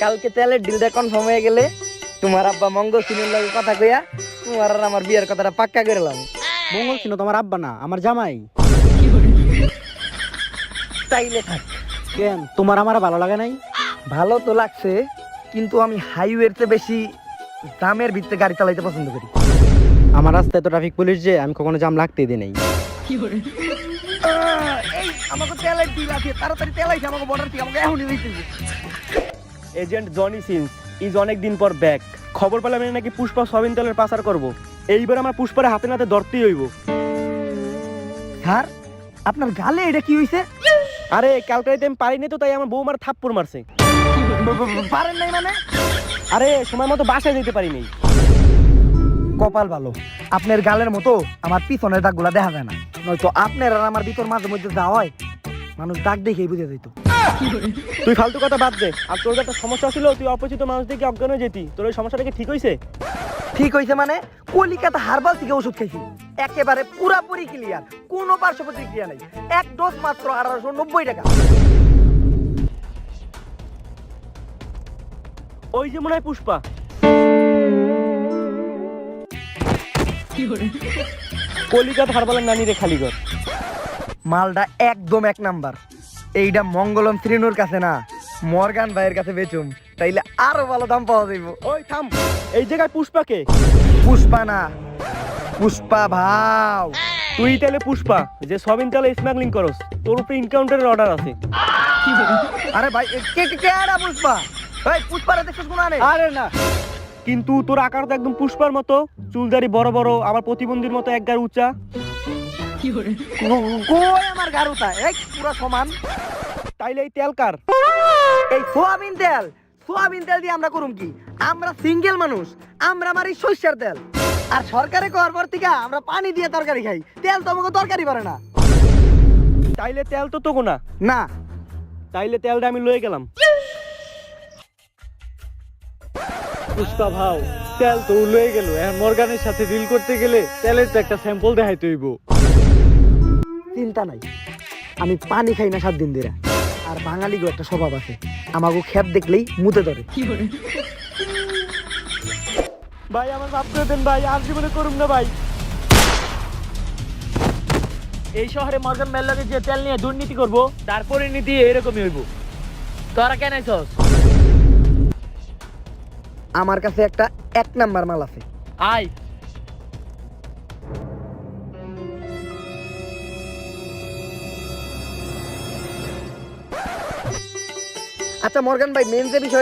কালকে তেলের ডিলটা কনফার্ম হয়ে গেলে তোমার আব্বা মঙ্গল সিনের লগে কথা কইয়া তোমার আর আমার বিয়ের কথাটা পাক্কা করলাম। মঙ্গল ছিল তোমার আব্বা না, আমার জামাই। তাইলে থাক। কেন তোমার আমার ভালো লাগে নাই? ভালো তো লাগছে, কিন্তু আমি হাইওয়ের চেয়ে বেশি জামের ভিতরে গাড়ি চালাইতে পছন্দ করি। আমার রাস্তায় তো ট্রাফিক পুলিশ যে, আমি কখনো জাম লাগতেই দিই নাই। এই আমাকে তেলের ডিল আছে, তাড়াতাড়ি তেল আইছে আমাকে বর্ডার থেকে, আমাকে এখনই দিতে হবে। এজেন্ট জনি সিন্স ইজ অনেক দিন পর ব্যাক। খবর পেলাম আমি নাকি পুষ্পা সয়াবিন তেলের পাচার করব। এইবার আমার পুষ্পারে হাতে নাতে ধরতেই হইব। স্যার, আপনার গালে এটা কি হইছে? আরে কালকে রাতে আমি পারিনি তো, তাই আমার বউ আমার থাপ্পড় মারছে। পারেন নাই মানে? আরে সময় মতো বাসায় যেতে পারিনি। কপাল ভালো, আপনার গালের মতো আমার পিছনের দাগগুলা দেখা যায় না, নয়তো আপনার আর আমার ভিতর মাঝে মধ্যে যা হয় মানুষ দাগ দেখেই বুঝে যেত। তুই ফালতু কথা বাদ দে। আর তোর যে একটা সমস্যা ছিল, তুই অপরিচিত মানুষ দেখে অজ্ঞান হয়ে যেতি। তোর ওই সমস্যাটা কি ঠিক হয়েছে? ঠিক হয়েছে মানে? কলিকাতা হারবাল থেকে ওষুধ খাইছি, একেবারে পুরাপুরি ক্লিয়ার, কোনো পার্শ্ব প্রতিক্রিয়া নেই। এক ডোজ মাত্র 1890 টাকা। ওই যে মনে হয় পুষ্পা। কলিকাতা হারবালের নানি রে খালিগর। মালটা একদম এক নাম্বার। এইটা মঙ্গলম শ্রীনুর কাছে না, মর্গান ভাইয়ের কাছে বেচুম, তাইলে আরো ভালো দাম পাওয়া যাইব। ওই থাম, এই জায়গায় পুষ্পাকে? পুষ্পা না, পুষ্পা ভাও। তুই তাহলে পুষ্পা যে সয়াবিন তেলে স্মাগলিং করস। তোর উপরে এনকাউন্টারের অর্ডার আছে। আরে ভাই কে কে কে আরা পুষ্পা? ভাই পুষ্পারে দেখছস কোন আনে? আরে না, কিন্তু তোর আকার তো একদম পুষ্পার মতো, চুলদারি বড় বড়, আবার প্রতিবন্ধীর মতো এক গার উঁচা। কই আমার গারুতা এই পুরো সমান। তাইলে এই তেল কার? এই সোয়াবিন তেল, সোয়াবিন তেল দিয়ে আমরা করুম কি? আমরা সিঙ্গেল মানুষ, আমরা মারি সরষের তেল। আর সরকারে করার পর থেকে আমরা পানি দিয়ে তরকারি খাই, তেল তো আমাকে তরকারি করে না। তাইলে তেল তো তোগো না। না, তাইলে তেলটা আমি লয়ে গেলাম। পুষ্পা ভাও, তেল তো লয়ে গেল, এখন মর্গানের সাথে ডিল করতে গেলে তেলের তো একটা স্যাম্পল দেখাইতে হইব। চিন্তা নাই, আমি পানি খাই না 7 দিন ধরে। আর বাঙালিগো একটা স্বভাব আছে, আমাকে খেপ দেখলেই মুতে ধরে। ভাই আমার মাফ করে দেন ভাই, আর জীবনে করুম না ভাই। এই শহরে মর্গান মেল্লাকে যে তেল নিয়ে দুর্নীতি করব, তার পরিণতি এরকমই হইব। তোরা কেন আইছস? আমার কাছে একটা 1 নাম্বার মাল আছে। আয়। আচ্ছা মর্গান ভাই, মেন যে বিষয়